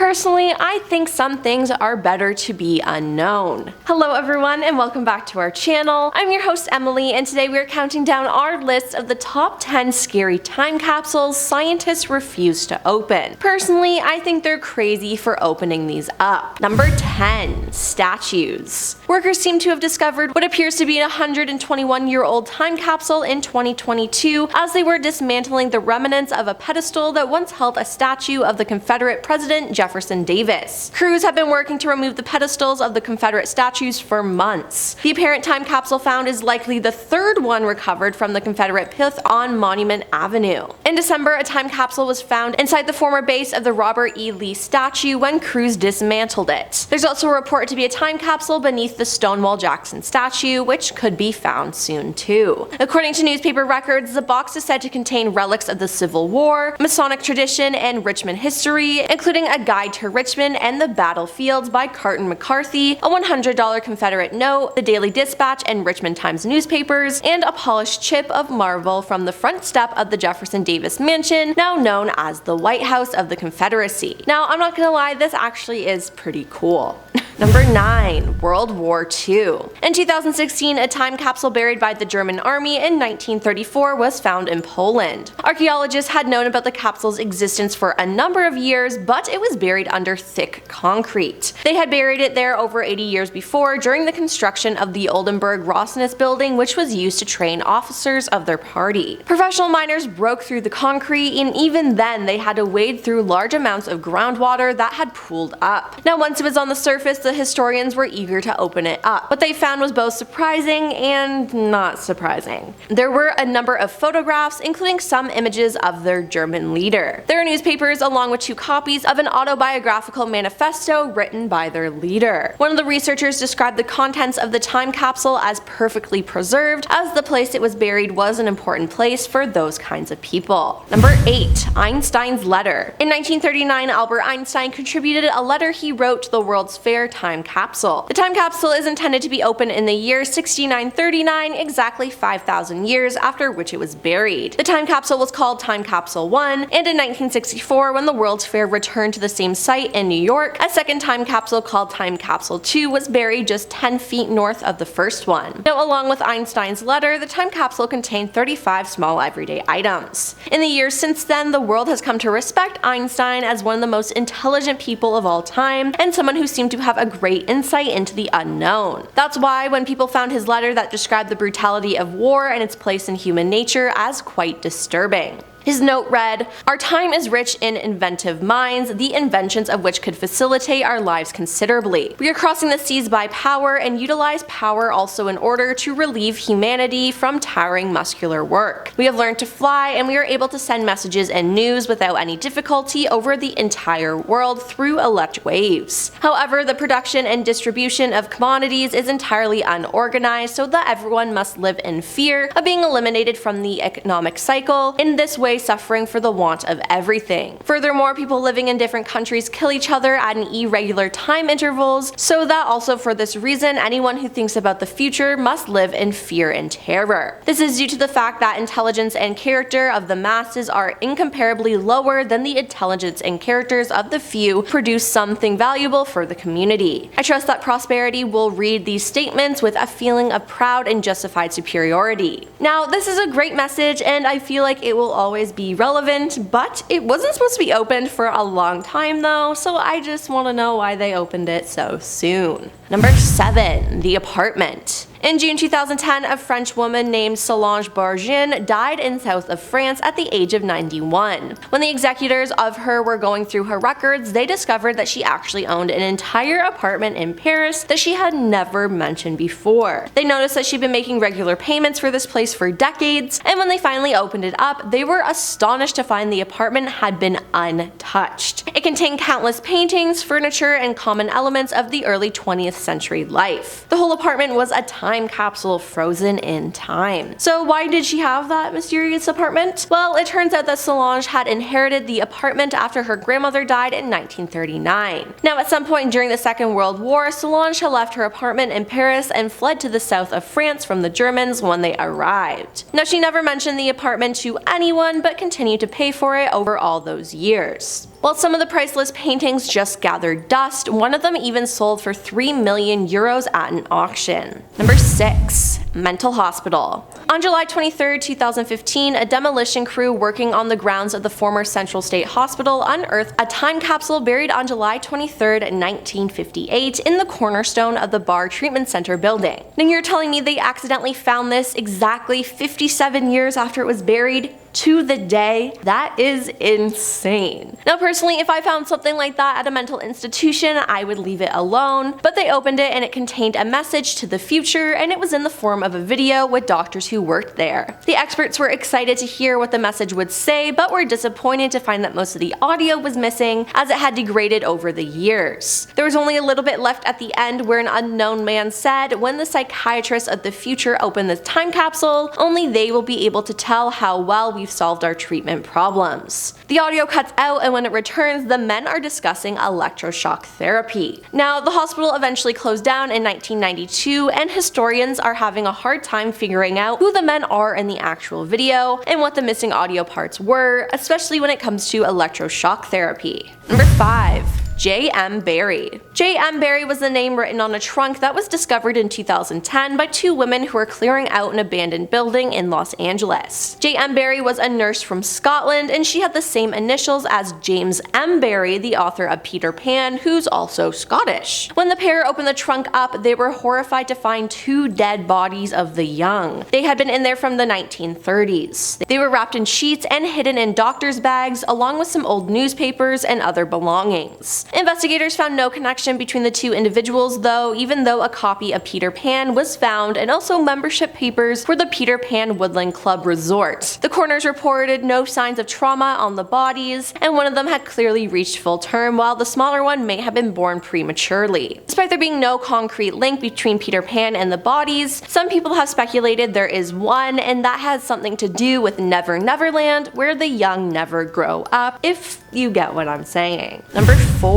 Personally, I think some things are better to be unknown. Hello everyone and welcome back to our channel. I'm your host Emily and today we are counting down our list of the top 10 scary time capsules scientists refuse to open. Personally, I think they're crazy for opening these up. Number 10. Statues. Workers seem to have discovered what appears to be a 121-year-old time capsule in 2022 as they were dismantling the remnants of a pedestal that once held a statue of the Confederate President Jefferson Davis. Crews have been working to remove the pedestals of the Confederate statues for months. The apparent time capsule found is likely the third one recovered from the Confederate pit on Monument Avenue. In December, a time capsule was found inside the former base of the Robert E. Lee statue when crews dismantled it. There's also a report to be a time capsule beneath the Stonewall Jackson statue, which could be found soon too. According to newspaper records, the box is said to contain relics of the Civil War, Masonic tradition, and Richmond history, including a guide to Richmond and the battlefields by Carton McCarthy, a $100 Confederate note, the Daily Dispatch and Richmond Times newspapers, and a polished chip of marble from the front step of the Jefferson Davis Mansion, now known as the White House of the Confederacy. Now, I'm not gonna lie, this actually is pretty cool. Number 9. World War II. In 2016, a time capsule buried by the German army in 1934 was found in Poland. Archaeologists had known about the capsule's existence for a number of years, but it was buried under thick concrete. They had buried it there over 80 years before during the construction of the Oldenburg-Rossness building, which was used to train officers of their party. Professional miners broke through the concrete, and even then they had to wade through large amounts of groundwater that had pooled up. Now, once it was on the surface, the historians were eager to open it up. What they found was both surprising and not surprising. There were a number of photographs, including some images of their German leader. There are newspapers along with 2 copies of an autobiographical manifesto written by their leader. One of the researchers described the contents of the time capsule as perfectly preserved, as the place it was buried was an important place for those kinds of people. Number 8. Einstein's letter. In 1939, Albert Einstein contributed a letter he wrote to the World's Fair time capsule. The time capsule is intended to be opened in the year 6939, exactly 5,000 years after which it was buried. The time capsule was called Time Capsule 1, and in 1964, when the World's Fair returned to the same site in New York, a second time capsule called Time Capsule 2 was buried just 10 feet north of the first one. Now, along with Einstein's letter, the time capsule contained 35 small everyday items. In the years since then, the world has come to respect Einstein as one of the most intelligent people of all time, and someone who seemed to have a great insight into the unknown. That's why when people found his letter that described the brutality of war and its place in human nature as quite disturbing. His note read, "Our time is rich in inventive minds, the inventions of which could facilitate our lives considerably. We are crossing the seas by power and utilize power also in order to relieve humanity from tiring muscular work. We have learned to fly and we are able to send messages and news without any difficulty over the entire world through electric waves. However, the production and distribution of commodities is entirely unorganized so that everyone must live in fear of being eliminated from the economic cycle, in this way suffering for the want of everything. Furthermore, people living in different countries kill each other at an irregular time intervals, so that also for this reason, anyone who thinks about the future must live in fear and terror. This is due to the fact that intelligence and character of the masses are incomparably lower than the intelligence and characters of the few who produce something valuable for the community. I trust that prosperity will read these statements with a feeling of proud and justified superiority." Now, this is a great message and I feel like it will always be relevant, but it wasn't supposed to be opened for a long time though, so I just want to know why they opened it so soon. Number 7. The Apartment. In June 2010, a French woman named Solange Bargin died in south of France at the age of 91. When the executors of her were going through her records, they discovered that she actually owned an entire apartment in Paris that she had never mentioned before. They noticed that she'd been making regular payments for this place for decades, and when they finally opened it up, they were astonished to find the apartment had been untouched. It contained countless paintings, furniture, and common elements of the early 20th century life. The whole apartment was a time capsule frozen in time. So why did she have that mysterious apartment? Well, it turns out that Solange had inherited the apartment after her grandmother died in 1939. Now, at some point during the Second World War, Solange had left her apartment in Paris and fled to the south of France from the Germans when they arrived. Now, she never mentioned the apartment to anyone but continued to pay for it over all those years. While some of the priceless paintings just gathered dust, one of them even sold for 3 million euros at an auction. Number 6. Mental hospital. On July 23, 2015, a demolition crew working on the grounds of the former Central State Hospital unearthed a time capsule buried on July 23, 1958 in the cornerstone of the Barre Treatment Center building. Now you're telling me they accidentally found this exactly 57 years after it was buried? To the day? That is insane. Now personally, if I found something like that at a mental institution, I would leave it alone, but they opened it and it contained a message to the future, and it was in the form of a video with doctors who worked there. The experts were excited to hear what the message would say, but were disappointed to find that most of the audio was missing as it had degraded over the years. There was only a little bit left at the end where an unknown man said, when the psychiatrists of the future open this time capsule, only they will be able to tell how well we've solved our treatment problems. The audio cuts out, and when it returns, the men are discussing electroshock therapy. Now, the hospital eventually closed down in 1992, and historians are having a hard time figuring out who the men are in the actual video and what the missing audio parts were, especially when it comes to electroshock therapy. Number 5. J.M. Barrie. J.M. Barrie was the name written on a trunk that was discovered in 2010 by 2 women who were clearing out an abandoned building in Los Angeles. J.M. Barrie was a nurse from Scotland, and she had the same initials as James M. Barrie, the author of Peter Pan, who's also Scottish. When the pair opened the trunk up, they were horrified to find 2 dead bodies of the young. They had been in there from the 1930s. They were wrapped in sheets and hidden in doctor's bags, along with some old newspapers and other belongings. Investigators found no connection between the 2 individuals though, even though a copy of Peter Pan was found and also membership papers for the Peter Pan Woodland Club Resort. The coroners reported no signs of trauma on the bodies, and one of them had clearly reached full term while the smaller one may have been born prematurely. Despite there being no concrete link between Peter Pan and the bodies, some people have speculated there is one, and that has something to do with Never Neverland, where the young never grow up, if you get what I'm saying. Number 4.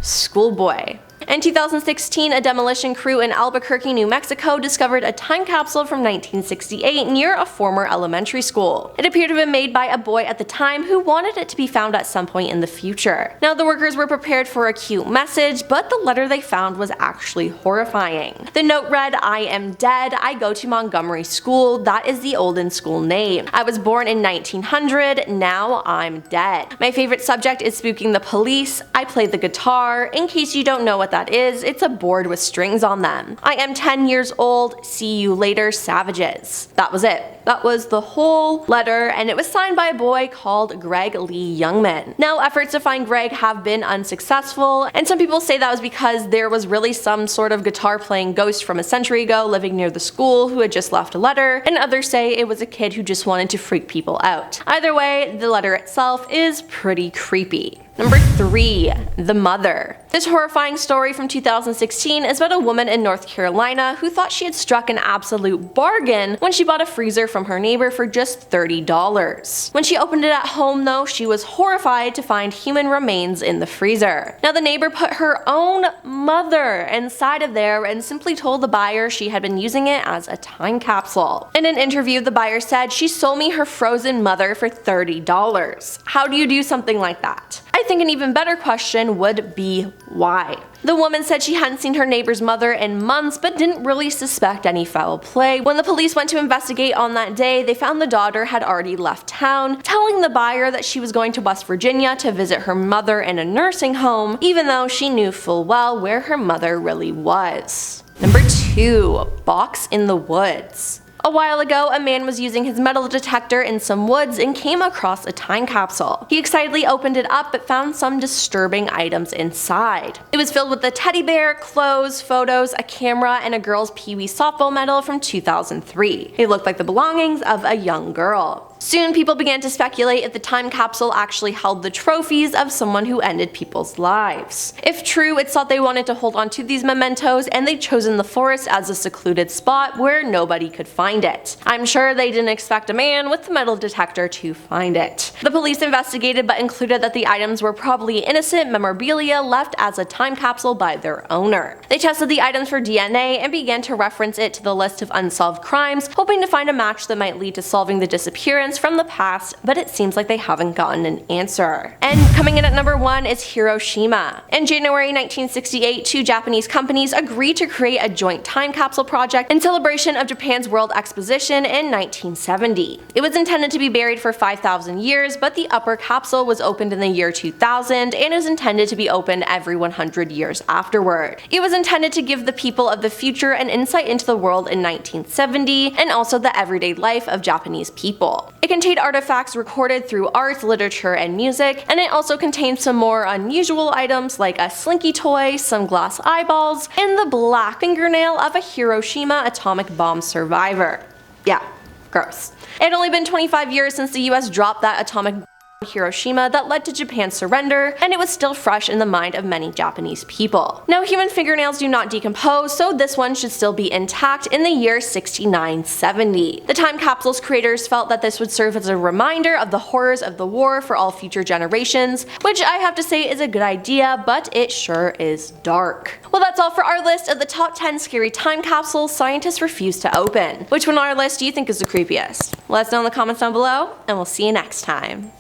Schoolboy. In 2016, a demolition crew in Albuquerque, New Mexico discovered a time capsule from 1968 near a former elementary school. It appeared to have been made by a boy at the time who wanted it to be found at some point in the future. Now, the workers were prepared for a cute message, but the letter they found was actually horrifying. The note read, "I am dead. I go to Montgomery School. That is the olden school name. I was born in 1900. Now I'm dead. My favorite subject is spooking the police. I play the guitar. In case you don't know what that is, it's a board with strings on them. I am 10 years old. See you later, savages." That was it. That was the whole letter, and it was signed by a boy called Greg Lee Youngman. Now, efforts to find Greg have been unsuccessful, and some people say that was because there was really some sort of guitar playing ghost from a century ago living near the school who had just left a letter, and others say it was a kid who just wanted to freak people out. Either way, the letter itself is pretty creepy. Number 3. The Mother. This horrifying story from 2016 is about a woman in North Carolina who thought she had struck an absolute bargain when she bought a freezer from her neighbor for just $30. When she opened it at home though, she was horrified to find human remains in the freezer. Now, the neighbor put her own mother inside of there and simply told the buyer she had been using it as a time capsule. In an interview, the buyer said, "She sold me her frozen mother for $30. How do you do something like that?" I think an even better question would be why. The woman said she hadn't seen her neighbor's mother in months but didn't really suspect any foul play. When the police went to investigate on that day, they found the daughter had already left town, telling the buyer that she was going to West Virginia to visit her mother in a nursing home, even though she knew full well where her mother really was. Number 2. Box in the woods. A while ago, a man was using his metal detector in some woods and came across a time capsule. He excitedly opened it up but found some disturbing items inside. It was filled with a teddy bear, clothes, photos, a camera, and a girl's Pee Wee softball medal from 2003. It looked like the belongings of a young girl. Soon, people began to speculate if the time capsule actually held the trophies of someone who ended people's lives. If true, it's thought they wanted to hold on to these mementos, and they'd chosen the forest as a secluded spot where nobody could find it. I'm sure they didn't expect a man with the metal detector to find it. The police investigated but concluded that the items were probably innocent memorabilia left as a time capsule by their owner. They tested the items for DNA and began to reference it to the list of unsolved crimes, hoping to find a match that might lead to solving the disappearance fingerprints from the past, but it seems like they haven't gotten an answer. And coming in at number 1 is Hiroshima. In January 1968, 2 Japanese companies agreed to create a joint time capsule project in celebration of Japan's World Exposition in 1970. It was intended to be buried for 5,000 years, but the upper capsule was opened in the year 2000 and is intended to be opened every 100 years afterward. It was intended to give the people of the future an insight into the world in 1970 and also the everyday life of Japanese people. It contained artifacts recorded through art, literature, and music, and it also contained some more unusual items like a slinky toy, some glass eyeballs, and the black fingernail of a Hiroshima atomic bomb survivor. Yeah, gross. It had only been 25 years since the US dropped that atomic bomb in Hiroshima that led to Japan's surrender, and it was still fresh in the mind of many Japanese people. Now, human fingernails do not decompose, so this one should still be intact in the year 6970. The time capsule's creators felt that this would serve as a reminder of the horrors of the war for all future generations, which I have to say is a good idea, but it sure is dark. Well, that's all for our list of the top 10 scary time capsules scientists refuse to open. Which one on our list do you think is the creepiest? Let us know in the comments down below, and we'll see you next time.